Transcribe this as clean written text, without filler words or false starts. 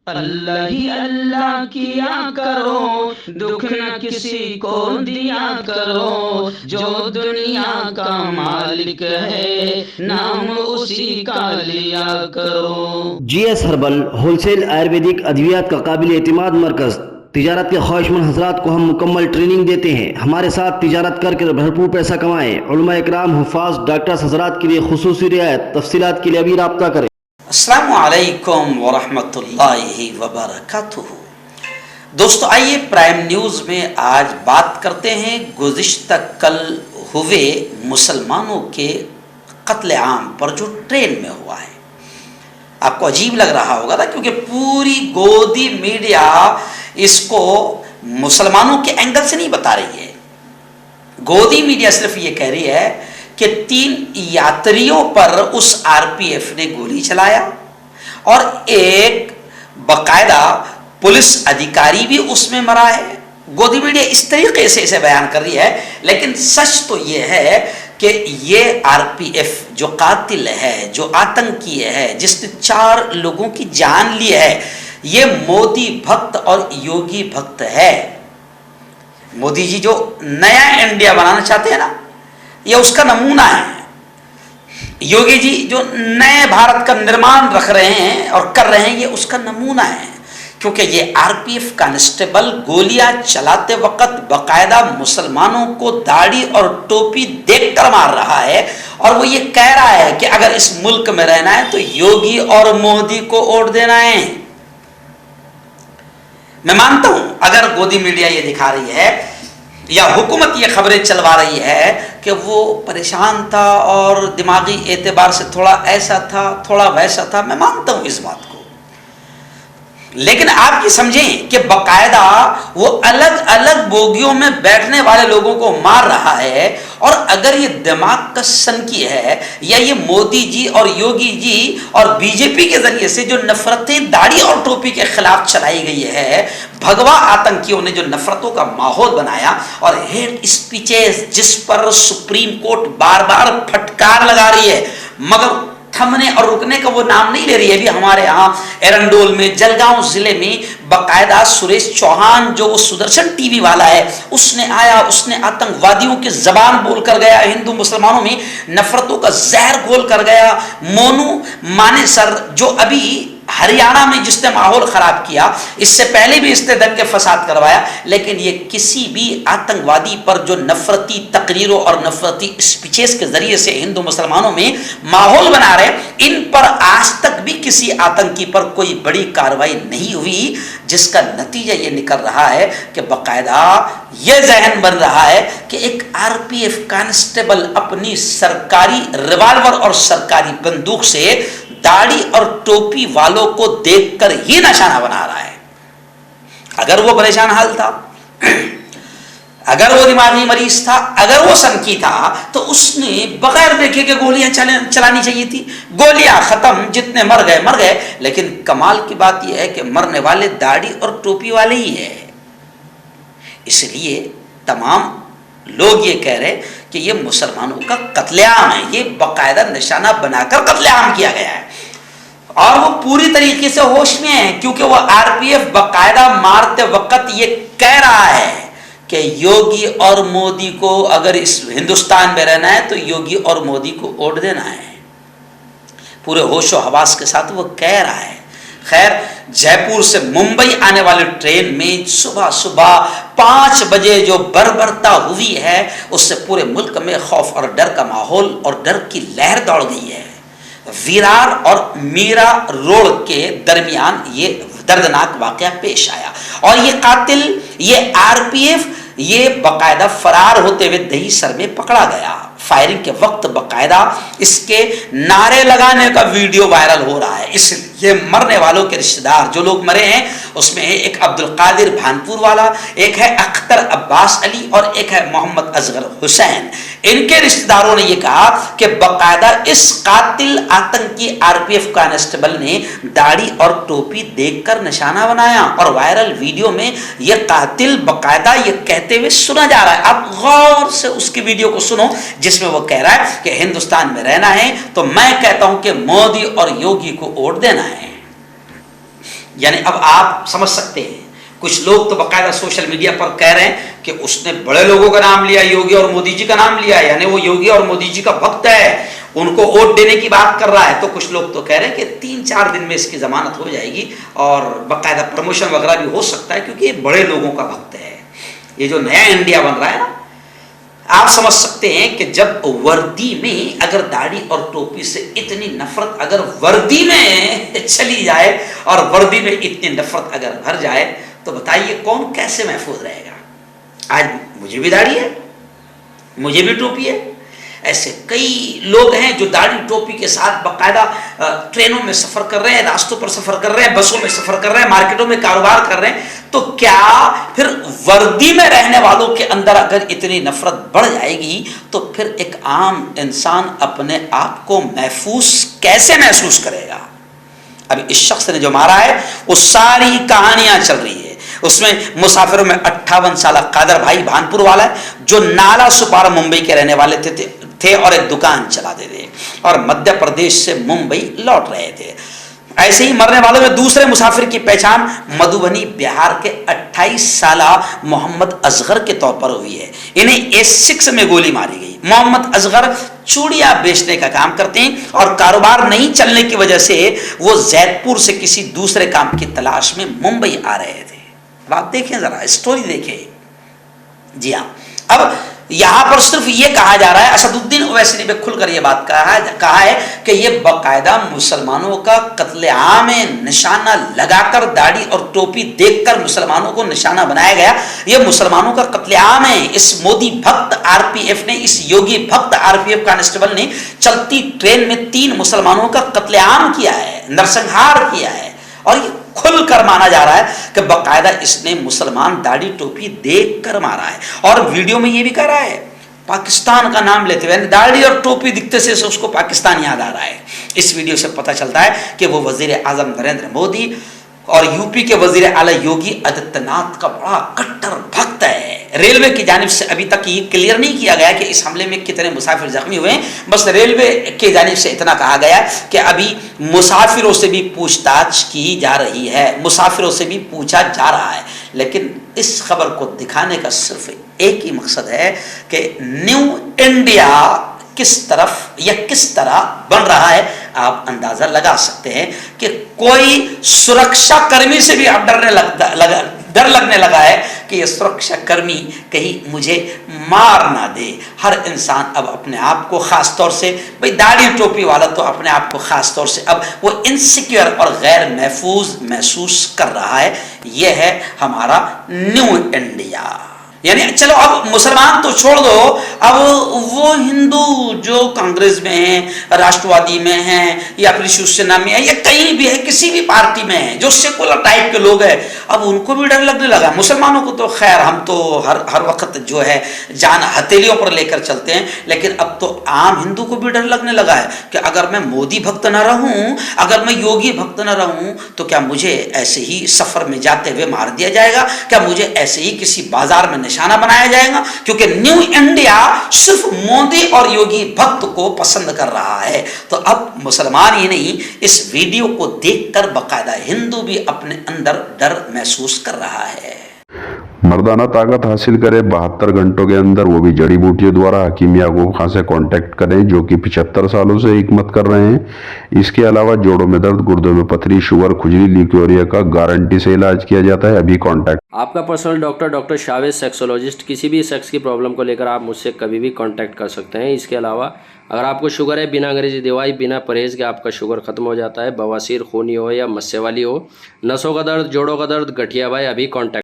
اللہ ہی اللہ کیا کرو، دکھ نہ کسی کو دیا کرو، جو دنیا کا مالک ہے نام اسی کا لیا کرو۔ G S herbal wholesale Ayurvedic ادویات کا قابل اعتماد مرکز۔ تجارت کے خواہشمند حضرات کو ہم مکمل ٹریننگ دیتے ہیں۔ ہمارے ساتھ تجارت کر کے بھرپور پیسہ کمائیں۔ علماء اکرام، حفاظ، ڈاکٹرز حضرات کے لیے خصوصی رعایت۔ تفصیلات کے لیے ابھی رابطہ کریں۔ السلام علیکم ورحمۃ اللہ وبرکاتہ۔ دوستو، آئیے پرائم نیوز میں آج بات کرتے ہیں گزشتہ کل ہوئے مسلمانوں کے قتل عام پر جو ٹرین میں ہوا ہے۔ آپ کو عجیب لگ رہا ہوگا نا، کیونکہ پوری گودی میڈیا اس کو مسلمانوں کے اینگل سے نہیں بتا رہی ہے۔ گودی میڈیا صرف یہ کہہ رہی ہے کہ 3 یاتریوں پر اس آر پی ایف نے گولی چلایا اور ایک باقاعدہ پولیس ادھیکاری بھی اس میں مرا ہے۔ گودی میڈیا اس طریقے سے اسے بیان کر رہی ہے، لیکن سچ تو یہ ہے کہ یہ آر پی ایف جو قاتل ہے، جو آتنکی ہے، جس نے 4 لوگوں کی جان لی ہے، یہ مودی بھکت اور یوگی بھکت ہے۔ مودی جی جو نیا انڈیا بنانا چاہتے ہیں نا، یہ اس کا نمونہ ہے۔ یوگی جی جو نئے بھارت کا نرمان رکھ رہے ہیں اور کر رہے ہیں، یہ اس کا نمونہ ہے، کیونکہ یہ آر پی ایف کانسٹیبل گولیاں چلاتے وقت باقاعدہ مسلمانوں کو داڑھی اور ٹوپی دیکھ کر مار رہا ہے، اور وہ یہ کہہ رہا ہے کہ اگر اس ملک میں رہنا ہے تو یوگی اور مودی کو ووٹ دینا ہے۔ میں مانتا ہوں اگر گودی میڈیا یہ دکھا رہی ہے یا حکومت یہ خبریں چلوا رہی ہے کہ وہ پریشان تھا اور دماغی اعتبار سے تھوڑا ایسا تھا، تھوڑا ویسا تھا، میں مانتا ہوں اس بات کو، لیکن آپ یہ سمجھیں کہ باقاعدہ وہ الگ الگ بوگیوں میں بیٹھنے والے لوگوں کو مار رہا ہے، اور اگر یہ دماغ کا سنکی ہے یا یہ مودی جی اور یوگی جی اور بی جے پی کے ذریعے سے جو نفرتیں داڑھی اور ٹوپی کے خلاف چلائی گئی ہے، بھگوا آتنکیوں نے جو نفرتوں کا ماحول بنایا اور ہیٹ اسپیچز جس پر سپریم کورٹ بار بار پھٹکار لگا رہی ہے، مگر تھمنے اور رکنے کا وہ نام نہیں لے رہی ہے۔ بھی ہمارے ہاں ایرنڈول میں، جلگاؤں ضلع میں باقاعدہ سریش چوہان جو وہ سدرشن ٹی وی والا ہے، اس نے آیا، اس نے آتنکوادیوں کی زبان بول کر گیا، ہندو مسلمانوں میں نفرتوں کا زہر گھول کر گیا۔ مونو مانے سر جو ابھی ہریانہ میں جس نے ماحول خراب کیا، اس سے پہلے بھی اس نے دنگے فساد کروایا، لیکن یہ کسی بھی آتنکوادی پر جو نفرتی تقریروں اور نفرتی اسپیچز کے ذریعے سے ہندو مسلمانوں میں ماحول بنا رہے، ان پر آج تک بھی کسی آتنکی پر کوئی بڑی کارروائی نہیں ہوئی، جس کا نتیجہ یہ نکل رہا ہے کہ باقاعدہ یہ ذہن بن رہا ہے کہ ایک آر پی ایف کانسٹیبل اپنی سرکاری ریوالور اور سرکاری بندوق سے داڑھی اور ٹوپی والوں کو دیکھ کر ہی نشانہ بنا رہا ہے۔ اگر وہ پریشان حال تھا، اگر وہ دماغی مریض تھا، اگر وہ سنکی تھا، تو اس نے بغیر دیکھے کہ گولیاں چلانی چاہیے تھی۔ گولیاں ختم، جتنے مر گئے مر گئے، لیکن کمال کی بات یہ ہے کہ مرنے والے داڑھی اور ٹوپی والے ہی ہے۔ اس لیے تمام لوگ یہ کہہ رہے کہ یہ مسلمانوں کا قتل عام ہے، یہ باقاعدہ نشانہ بنا کر قتل عام کیا گیا ہے، اور وہ پوری طریقے سے ہوش میں ہے، کیونکہ وہ آر پی ایف باقاعدہ مارتے وقت یہ کہہ رہا ہے کہ یوگی اور مودی کو اگر اس ہندوستان میں رہنا ہے تو یوگی اور مودی کو ووٹ دینا ہے، پورے ہوش و حواس کے ساتھ وہ کہہ رہا ہے۔ خیر، جے پور سے ممبئی آنے والی ٹرین میں صبح صبح 5 بجے جو بربرتا ہوئی ہے، اس سے پورے ملک میں خوف اور ڈر کا ماحول اور ڈر کی لہر دوڑ گئی ہے۔ ویرار اور میرا روڈ کے درمیان یہ دردناک واقعہ پیش آیا، اور یہ قاتل، یہ آر پی ایف، یہ باقاعدہ فرار ہوتے ہوئے دہی سر میں پکڑا گیا۔ فائرنگ کے وقت باقاعدہ اس کے نعرے لگانے کا ویڈیو وائرل ہو رہا ہے۔ اس یہ مرنے والوں کے رشتہ دار جو لوگ مرے ہیں، اس میں ایک عبد القادر بھانپور والا، ایک ہے اختر عباس علی، اور ایک ہے محمد اصغر حسین۔ ان کے رشتہ داروں نے یہ کہا کہ باقاعدہ اس قاتل آتنکی آر پی ایف کانسٹیبل نے داڑھی اور ٹوپی دیکھ کر نشانہ بنایا، اور وائرل ویڈیو میں یہ قاتل باقاعدہ یہ کہتے ہوئے سنا جا رہا ہے۔ آپ غور سے اس کی ویڈیو کو سنو، جس میں وہ کہہ رہا ہے کہ ہندوستان میں رہنا ہے تو میں کہتا ہوں کہ مودی اور یوگی کو ووٹ دینا ہے۔ یعنی اب آپ سمجھ سکتے ہیں کچھ لوگ تو باقاعدہ سوشل میڈیا پر کہہ رہے ہیں کہ اس نے بڑے لوگوں کا نام لیا, یوگی اور مودی جی کا نام لیا, یعنی وہ یوگی اور مودی جی کا بھکت ہے, ان کو ووٹ دینے کی بات کر رہا ہے. تو کچھ لوگ تو کہہ رہے ہیں کہ 3-4 دن میں اس کی ضمانت ہو جائے گی اور باقاعدہ پروموشن وغیرہ بھی ہو سکتا ہے, کیونکہ یہ بڑے لوگوں کا بھکت ہے. یہ جو نیا انڈیا بن رہا ہے نا, آپ سمجھ سکتے ہیں کہ جب وردی میں اگر داڑھی اور ٹوپی سے اتنی نفرت اگر وردی میں چلی جائے اور وردی میں اتنی نفرت اگر بھر جائے تو بتائیے کون کیسے محفوظ رہے گا. آج مجھے بھی داڑھی ہے, مجھے بھی ٹوپی ہے, ایسے کئی لوگ ہیں جو داڑھی ٹوپی کے ساتھ باقاعدہ ٹرینوں میں سفر کر رہے ہیں, راستوں پر سفر کر رہے ہیں, بسوں میں سفر کر رہے ہیں, مارکیٹوں میں کاروبار کر رہے ہیں. تو کیا پھر وردی میں رہنے والوں کے اندر اگر اتنی نفرت بڑھ جائے گی تو پھر ایک عام انسان اپنے آپ کو محفوظ کیسے محسوس کرے گا؟ ابھی اس شخص نے جو مارا ہے وہ ساری کہانیاں چل رہی ہے. اس میں مسافروں میں 58 سالہ قادر بھائی بھانپور والا ہے جو نالا سپارا ممبئی کے رہنے والے تھے اور ایک دکان چلاتے تھے اور مدھیہ پردیش سے ممبئی لوٹ رہے تھے. ایسے ہی مرنے والوں میں دوسرے مسافر کی پہچان مدھوبنی بہار کے 28 سالہ محمد اصغر کے طور پر ہوئی ہے. انہیں A6 میں گولی ماری گئی. محمد اصغر چوڑیاں بیچنے کا کام کرتے ہیں اور کاروبار نہیں چلنے کی وجہ سے وہ زید پور سے کسی دوسرے کام کی تلاش میں ممبئی آ رہے تھے. آپ دیکھیں ذرا اسٹوری دیکھیں. جی ہاں, اب یہاں پر صرف یہ کہا جا رہا ہے, اسد الدین اویسی نے بھی کھل کر یہ بات کہا ہے کہ یہ باقاعدہ مسلمانوں کا قتل عام ہے, نشانہ لگا کر داڑھی اور ٹوپی دیکھ کر مسلمانوں کو نشانہ بنایا گیا. یہ مسلمانوں کا قتل عام ہے. اس مودی بھکت RPF نے, اس یوگی بھکت RPF کانسٹیبل نے چلتی ٹرین میں 3 مسلمانوں کا قتل عام کیا ہے, نرسنہار کیا ہے. اور یہ کھل کر مانا جا رہا ہے کہ باقاعدہ اس نے مسلمان داڑھی ٹوپی دیکھ کر مارا ہے. اور ویڈیو میں یہ بھی کہہ رہا ہے پاکستان کا نام لیتے ہوئے, داڑھی اور ٹوپی دکھتے سے اس کو پاکستان یاد آ رہا ہے. اس ویڈیو سے پتہ چلتا ہے کہ وہ وزیر اعظم نریندر مودی اور UP کے وزیر اعلیٰ یوگی آدتیہ ناتھ کا بڑا کٹر بھکت ہے. ریلوے کی جانب سے ابھی تک یہ کلیئر نہیں کیا گیا کہ اس حملے میں کتنے مسافر زخمی ہوئے ہیں. بس ریلوے کی جانب سے اتنا کہا گیا کہ ابھی مسافروں سے بھی پوچھ تاچھ کی جا رہی ہے, مسافروں سے بھی پوچھا جا رہا ہے. لیکن اس خبر کو دکھانے کا صرف ایک ہی مقصد ہے کہ نیو انڈیا کس طرف یا کس طرح بن رہا ہے. آپ اندازہ لگا سکتے ہیں کہ کوئی سرکشا کرمی سے بھی اب ڈر لگنے لگا ہے کہ یہ سرکشا کرمی کہیں مجھے مار نہ دے. ہر انسان اب اپنے آپ کو خاص طور سے, بھئی داڑھی ٹوپی والا تو اپنے آپ کو خاص طور سے اب وہ انسیکیور اور غیر محفوظ محسوس کر رہا ہے. یہ ہے ہمارا نیو انڈیا. یعنی چلو اب مسلمان تو چھوڑ دو, اب وہ ہندو جو کانگریس میں ہیں, راشٹروادی میں ہیں یا پھر شیو سینا میں ہے یا کہیں بھی ہے, کسی بھی پارٹی میں ہیں, جو سیکولر ٹائپ کے لوگ ہیں, اب ان کو بھی ڈر لگنے لگا. مسلمانوں کو تو خیر ہم تو ہر وقت جو ہے جان ہتھیلیوں پر لے کر چلتے ہیں, لیکن اب تو عام ہندو کو بھی ڈر لگنے لگا ہے کہ اگر میں مودی بھکت نہ رہوں, اگر میں یوگی بھکت نہ رہوں تو کیا مجھے ایسے ہی سفر میں جاتے ہوئے مار دیا جائے گا, کیا مجھے ایسے ہی کسی بازار میں نشانہ بنایا جائے گا. کیونکہ نیو انڈیا صرف مودی اور یوگی بھکت کو پسند کر رہا ہے. تو اب مسلمان ہی نہیں, اس ویڈیو کو دیکھ کر باقاعدہ ہندو بھی اپنے اندر ڈر محسوس کر رہا ہے. مردانہ طاقت حاصل کرے 72 گھنٹوں کے اندر, وہ بھی جڑی بوٹیوں دوارا. حکیم یعقوب خان سے کانٹیکٹ کریں جو کہ 75 سالوں سے حکمت کر رہے ہیں. اس کے علاوہ جوڑوں میں درد, گردوں میں پتھری, شوگر, کھجلی, لیکوریا کا گارنٹی سے علاج کیا جاتا ہے. ابھی کانٹیکٹ. آپ کا پرسنل ڈاکٹر شاویز سیکسولوجسٹ. کسی بھی سیکس کی پرابلم کو لے کر آپ مجھ سے کبھی بھی کانٹیکٹ کر سکتے ہیں. اس کے علاوہ اگر آپ کو شوگر ہے, بنا انگریزی دوائی, بنا پرہیز کے آپ کا شوگر ختم ہو جاتا ہے. بواسیر, خونی ہو یا مسے والی ہو, نسوں کا درد, جوڑوں کا درد, گٹھیا بھائی, ابھی کانٹیکٹ